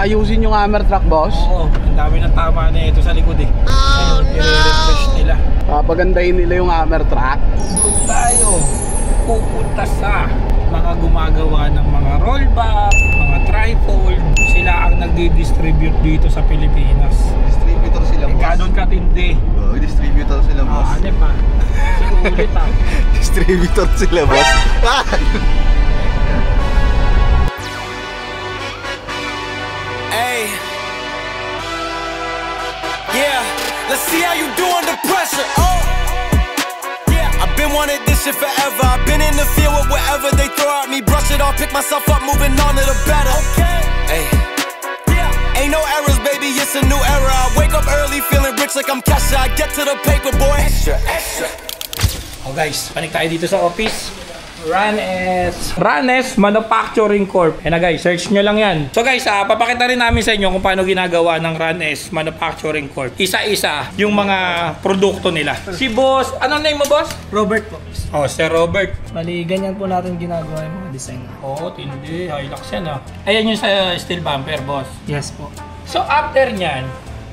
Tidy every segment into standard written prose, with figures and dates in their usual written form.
Ayusin yung hammer truck, boss. Oo, ang dami ng tama na ito sa likod eh. Oh, no! I-refresh nila. Papagandahin nila yung hammer truck. Doon tayo pupunta sa mga gumagawa ng mga rollback, mga trifold. Sila ang nagdi-distribute dito sa Pilipinas. Distributor sila, boss. Ganun katindi. Oh, distributor sila, boss. Ano pa? Ulit ah. Distributor sila, boss. Hey. Yeah, let's see how you do under pressure. Oh. Yeah, I've been wanting this shit forever. I've been in the field with whatever they throw at me. Brush it off, pick myself up, moving on to the better. Okay. Hey. Yeah. Ain't no errors, baby, it's a new era. I wake up early, feeling rich like I'm Kesha. I get to the paper, boy. Extra, extra. Oh guys, panik tayo dito sa office. Ranes Manufacturing Corp. Ayan na guys, search nyo lang yan. So guys, papakita rin namin sa inyo kung paano ginagawa ng Ranes Manufacturing Corp. Isa-isa yung mga produkto nila. Si boss, anong name mo, boss? Robert po. Oh, Sir Robert. Bali, ganyan po natin ginagawa yung mga design. Oh, tindi. Hilux yan ah. Ayan yung sa steel bumper, boss. Yes po. So after nyan,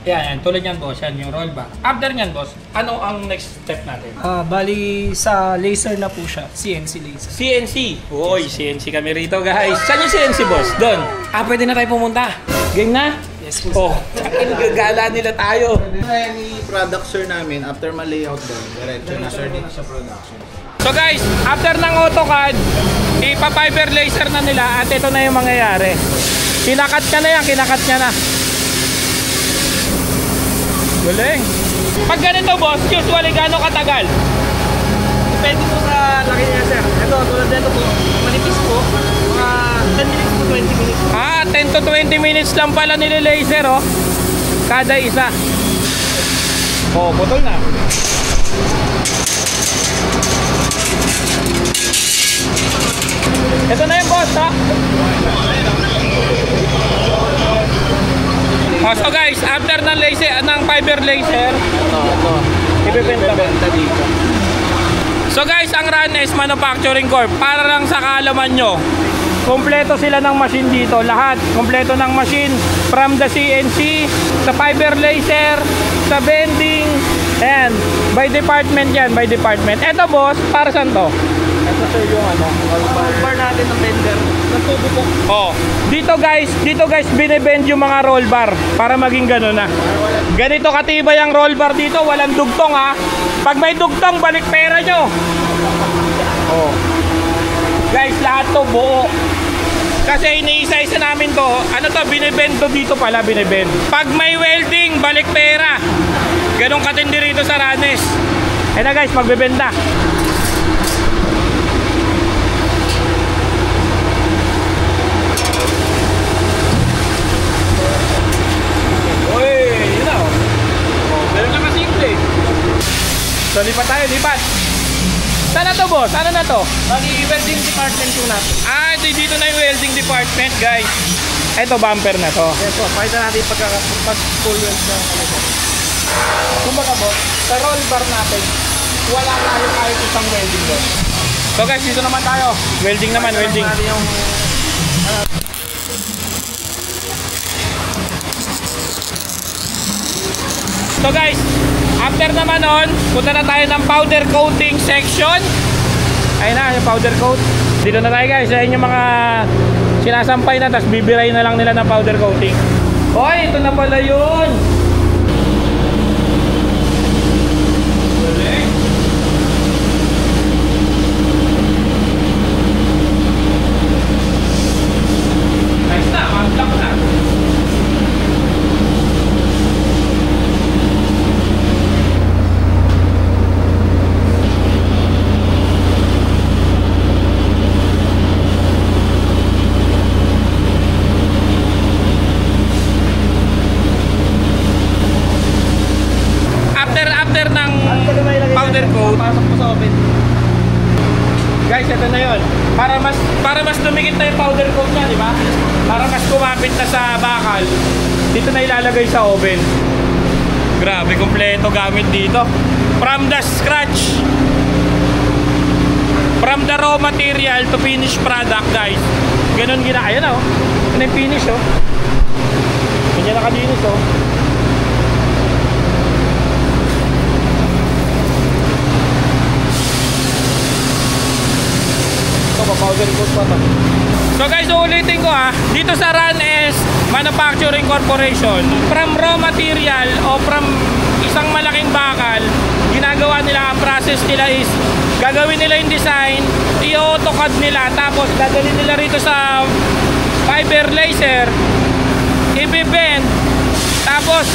yan, tulad yan boss, yan yung rollback. After nyan boss, ano ang next step natin? Bali, sa laser na po siya. CNC laser. CNC. Uy, CNC kami rito guys. Saan yung CNC boss? Doon. Pwede na tayo pumunta. Game na? Yes po. Oh, gagala nila tayo. Any product, sir, namin, after ma-layout doon, diretso na, sir, dito sa production. So guys, after ng AutoCAD, ipa-fiber laser na nila at ito na yung mangyayari. Kinakat niya na yan, kinakat niya na. Galing. Pag ganito boss, usually gano'ng katagal? Depende po sa laki niya, sir. Ito, tulad dito po. Manipis po. Mga 10 minutes po, 20 minutes. 10 to 20 minutes lang pala nila-laser oh. Kada isa. Oh, putol na. Ito na yung boss ha. So guys, after ng laser, ng fiber laser, ibebenta dito. So guys, ang Ranes Manufacturing Corp, para lang sa kaalaman nyo, kompleto sila ng machine dito. Lahat, kompleto ng machine. From the CNC, sa fiber laser, sa bending, and by department yan, by department. Eto boss, para saan to? Ito, sir, yung roll bar natin ng bender. Natubo po. Oh, dito guys, binibend yung mga roll bar para maging gano'n na. Ganito katibay ang roll bar dito, walang dugtong ha. Pag may dugtong, balik pera nyo. Oh. Guys, lahat to buo. Kasi iniisa-isa namin to. Ano to, binibend to dito pala, binibend. Pag may welding, balik pera. Ganong katindi rito sa Ranes. Ayan na guys, magbebenda. So lipat tayo, lipat. Saan na to boss? Ano na to? Bali, welding department po natin. Dito na yung welding department guys. Ito bumper na to. Yes po, pakita natin pag-full weld ng ano po. Kumbaga boss, sa roll bar natin, wala tayo kahit isang welding boss. So guys, dito naman tayo. Welding naman, welding. Yung, So guys, after naman nun, punta na tayo ng powder coating section. Ayun na, yung powder coat. Dito na tayo guys, ayun yung mga sinasampay na, tapos bibiray na lang nila ng powder coating. Hoy, ito na pala yun. Nice na, mag-block na. Guys, ito na yun. Para mas dumikit na yung powder coat niya, di ba? Para mas kumapit na sa bakal. Dito na ilalagay sa oven. Grabe, kompleto gamit dito. From the scratch. From the raw material to finished product, guys. Ganun gina. Ayan oh. Ano yung finish oh. Ganyan nakalinis oh. Ito, pa-powder coat pa to. So guys, ulitin ko dito sa RunS Manufacturing Corporation, from raw material o from isang malaking bakal, ginagawa nila, ang process nila is gagawin nila yung design, i-AutoCAD nila, tapos dadalhin nila rito sa fiber laser, i-bend, tapos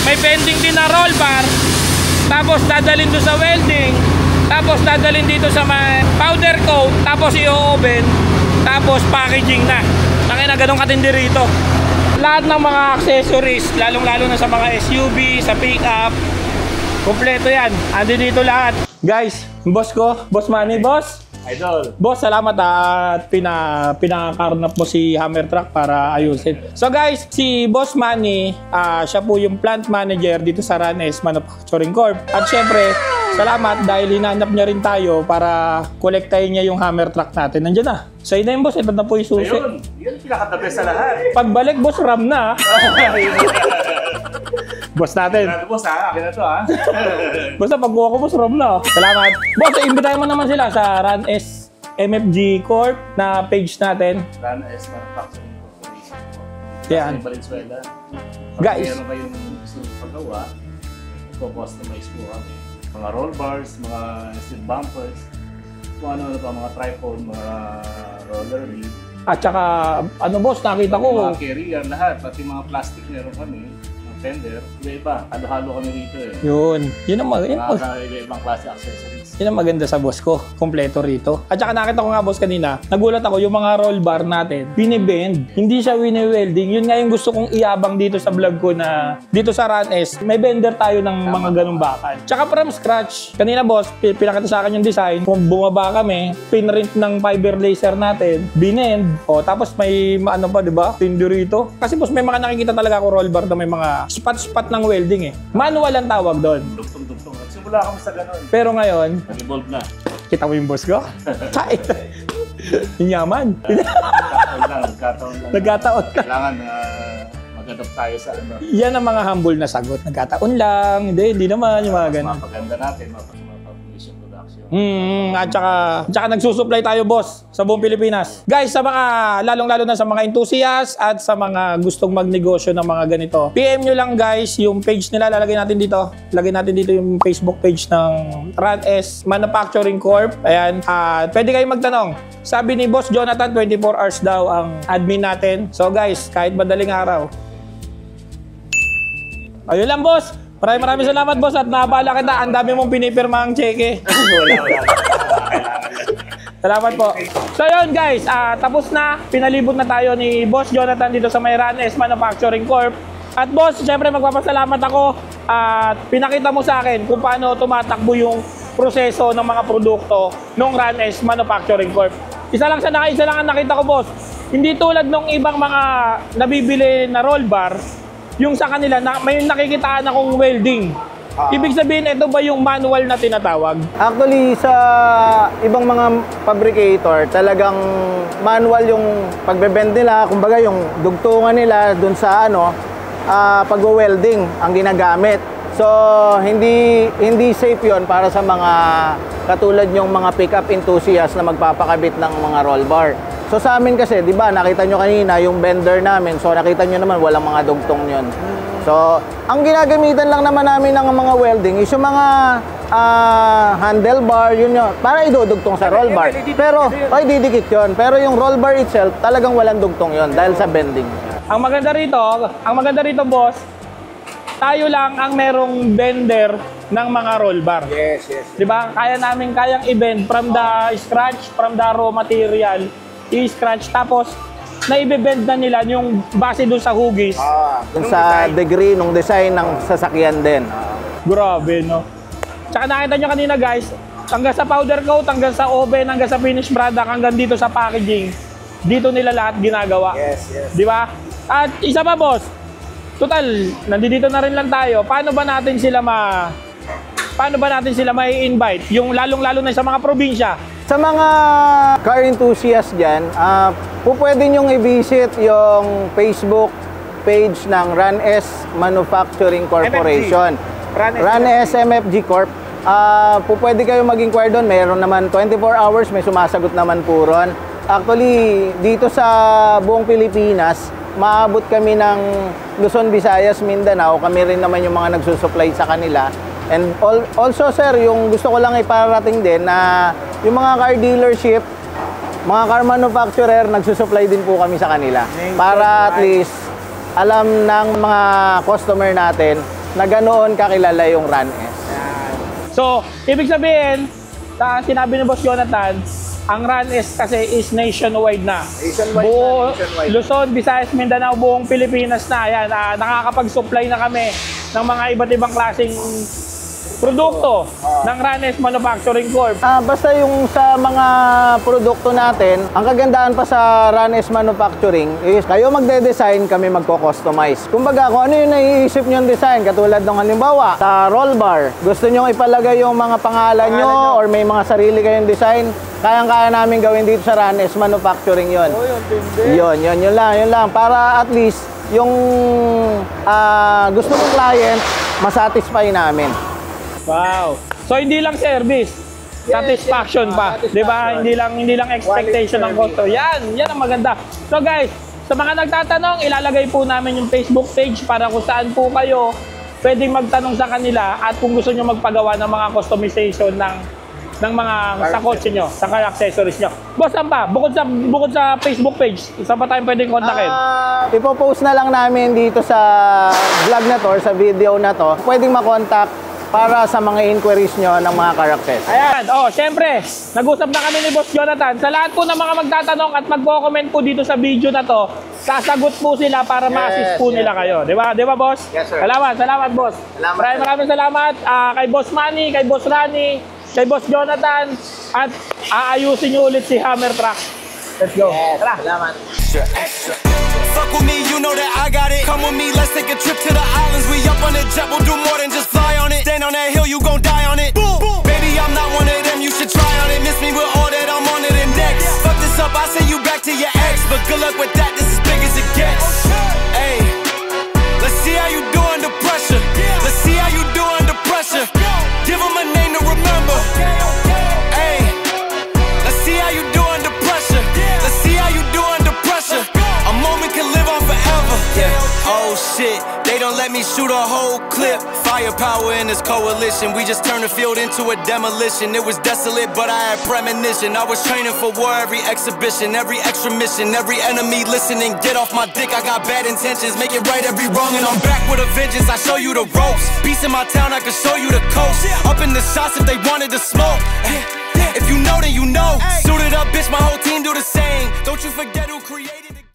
may bending din na roll bar, tapos dadalhin doon sa welding, tapos dadalhin dito sa powder coat, tapos i-oven, tapos packaging na. Nakina ganun katindi rito. Lahat ng mga accessories, lalong-lalo na sa mga SUV, sa pickup, kompleto yan. Andi dito lahat. Guys, boss ko, Boss Manny, boss. Idol. Boss, salamat at pinakarnap mo si Hammer Truck para ayusin. So guys, si Boss Manny, siya po yung plant manager dito sa RunS Manufacturing Corp. At syempre, salamat dahil hinanap niya rin tayo para kolektahin niya yung Hammer Truck natin. Nandiyan na. Sa'yo na yun, boss. Ito na po yung susi. Ayun, yun pinaka-the best sa lahat. Pagbalik, boss, RAM na. Boss natin. Boss akin na to Basta pagkuha ko, boss, RAM na. Salamat. Boss, imbitahin mo naman sila sa RunS MFG Corp na page natin. RunS Manufacturing Corporation. Yan. Sa Valenzuela. Guys. Meron kayong gusto paggawa, ipo-customize po kami. Mga roll bars, mga steel bumpers, kung ano pa, mga tripod, mga roller wheel. At saka, ano boss, nakita ko. Mga carrier, lahat. Pati mga plastic meron kami. Mga tender. Iba-iba. Halo-halo kami rito eh. Yun. Yun ang Iba-ibang klase accessories. Yun ang maganda sa boss ko. Kompleto rito. At saka nakita ko nga boss kanina, nagulat ako yung mga roll bar natin, binibend. Hindi siya wini-welding. Yun nga yung gusto kong iabang dito sa vlog ko na dito sa RunS, may bender tayo ng mga ganung bakal. Tsaka from scratch. Kanina boss, pinakita sa akin yung design. Kung bumaba kami, pinrint ng fiber laser natin, binend. O, tapos may ano pa, di ba? Tindo rito. Kasi boss, may mga nakikita talaga ako roll bar na may mga spot-spot ng welding eh. Manual ang tawag doon. Dugtong-dugtong. Simula kami sa ganun. Pero ngayon, Nag-evolve na. kita mo yung boss ko? Kahit. Yung yaman. Nagkataon lang. Nagkataon lang. Kailangan mag-adopt tayo sa ano. Yan ang mga humble na sagot. Nagkataon lang. Hindi naman yung mga ganun. Mapaganda natin, mapag-publish yung production. At saka nagsusupply tayo boss sa buong Pilipinas. Guys, sa mga lalong-lalo na sa mga enthusiast at sa mga gustong magnegosyo ng mga ganito, PM nyo lang guys yung page nila, lalagay natin dito. Lagay natin dito yung Facebook page ng RunS Manufacturing Corp. Ayan, pwede kayong magtanong. Sabi ni Boss Jonathan, 24 hours daw ang admin natin. So guys, kahit madaling araw. Ayun lang boss. Maraming salamat boss at naabala kita. Ang dami mong pinipirma ang cheque. Wala. Salamat po. So yun guys, tapos na. Pinalibot na tayo ni Boss Jonathan dito sa may RunS Manufacturing Corp. At boss, syempre magpapasalamat ako at pinakita mo sa akin kung paano tumatakbo yung proseso ng mga produkto ng RunS Manufacturing Corp. Isa lang ang nakita ko boss. Hindi tulad ng ibang mga nabibili na roll bar, yung sa kanila, may nakikitaan akong welding. Ibig sabihin, ito ba yung manual na tinatawag? Actually, sa ibang mga fabricator, talagang manual yung pagbe-bend nila. Kumbaga, yung dugtungan nila dun sa pag-welding ang ginagamit. So, hindi safe yon para sa mga katulad yung mga pickup enthusiast na magpapakabit ng mga roll bar. So sa amin kasi, di ba, nakita nyo kanina yung bender namin. So nakita nyo naman, walang mga dugtong yun. So, ang ginagamitan lang naman namin ng mga welding is yung mga handlebar, yun yun, para idudugtong sa roll bar. Pero, didikit yun. Pero yung roll bar itself, talagang walang dugtong yun dahil sa bending. Ang maganda rito boss, tayo lang ang merong bender ng mga roll bar. Yes. Di ba? Kayang i-bend from the scratch, from the raw material, i-scratch, tapos na-i-bend na nila yung base dun sa hugis. Dun sa degree ng design ng sasakyan din. Grabe, no? Tsaka nakita nyo kanina guys, hanggang sa powder coat, hanggang sa oven, hanggang sa finished product, hanggang dito sa packaging, dito nila lahat ginagawa. Yes. Di ba? At isa pa boss, total, nandito na rin lang tayo. Paano ba natin sila mai-invite? Yung lalong-lalo na sa mga probinsya. Sa mga car enthusiast dyan, pwede nyong i-visit yung Facebook page ng Run S Manufacturing Corporation. Run S MFG Corp. Pwede kayo mag-inquire doon. Meron naman 24 hours, may sumasagot naman po ron. Actually, dito sa buong Pilipinas, maabot kami ng Luzon, Visayas, Mindanao. Kami rin naman yung mga nagsusupply sa kanila. And also, sir, yung gusto ko lang iparating din na yung mga car dealership, mga car manufacturer, nagsusupply din po kami sa kanila. Para at least alam ng mga customer natin na ganoon kakilala yung Run S. So, ibig sabihin, sinabi ni Boss Jonathan, ang Run S kasi is nationwide na. Nationwide. Luzon, Visayas, Mindanao, buong Pilipinas na. Ayan, nakakapag-supply na kami ng mga iba't ibang klaseng produkto ng Run S Manufacturing Corp. Basta yung sa mga produkto natin, ang kagandahan pa sa Run S Manufacturing is kayo magde-design, kami magko-customize. Kumbaga, kung ano yung naiisip nyo design, katulad ng halimbawa, sa roll bar, gusto nyo ipalagay yung mga pangalan nyo or may mga sarili kayong design, kayang-kaya namin gawin dito sa Run S Manufacturing yun. Yun lang. Para at least, yung gusto ng client, masatisfy namin. Wow. So hindi lang service, satisfaction pa, 'di ba? Hindi lang expectation ng customer. Yan ang maganda. So guys, sa mga nagtatanong, ilalagay po namin yung Facebook page para kung saan po kayo pwedeng magtanong sa kanila at kung gusto niyo magpagawa ng mga customization ng mga sa kotse nyo, sa car accessories nyo. Boss, saan pa? Bukod sa Facebook page, saan pa tayo pwedeng kontakin? Ipopost na lang namin dito sa vlog na to or sa video na to. Pwedeng makontak para sa mga inquiries nyo ng mga car accessories. Ayan, syempre, nag-usap na kami ni Boss Jonathan. Sa lahat po ng mga magtatanong at magko-comment po dito sa video na to, sasagot po sila para ma-assist po nila kayo. Di ba, boss? Yes, sir. Salamat, boss. Maraming salamat kay Boss Manny, kay Boss Rani, kay Boss Jonathan, at aayusin nyo ulit si Hammer Truck. Let's go. Tara. Salamat. Fuck with me, you know that I got it. Come with me, let's take a trip to the islands. We up on the jet, we'll do more than just fly on it. Stand on that hill, you gon' die on it. Boom, boom. Baby, I'm not one of them, you should try on it. Miss me with all that, I'm on it and next. Fuck this up, I send you back to your ex. But good luck with that, this is big as it gets. Hey, let's see how you do under pressure. Let's see how you do under pressure. Give them a name to remember. Hey, let's see how you do under pressure. Let's see how you do under pressure. A moment can live on forever. Yeah. Oh shit, they don't let me shoot a whole clip. Firepower in this coalition. We just turned the field into a demolition. It was desolate, but I had premonition. I was training for war every exhibition, every extra mission, every enemy listening. Get off my dick, I got bad intentions. Make it right every wrong, and I'm back with a vengeance. I show you the ropes. Peace in my town, I can show you the coast. Up in the shots if they wanted to smoke. If you know, then you know. Suited up, bitch, my whole team do the same. Don't you forget who created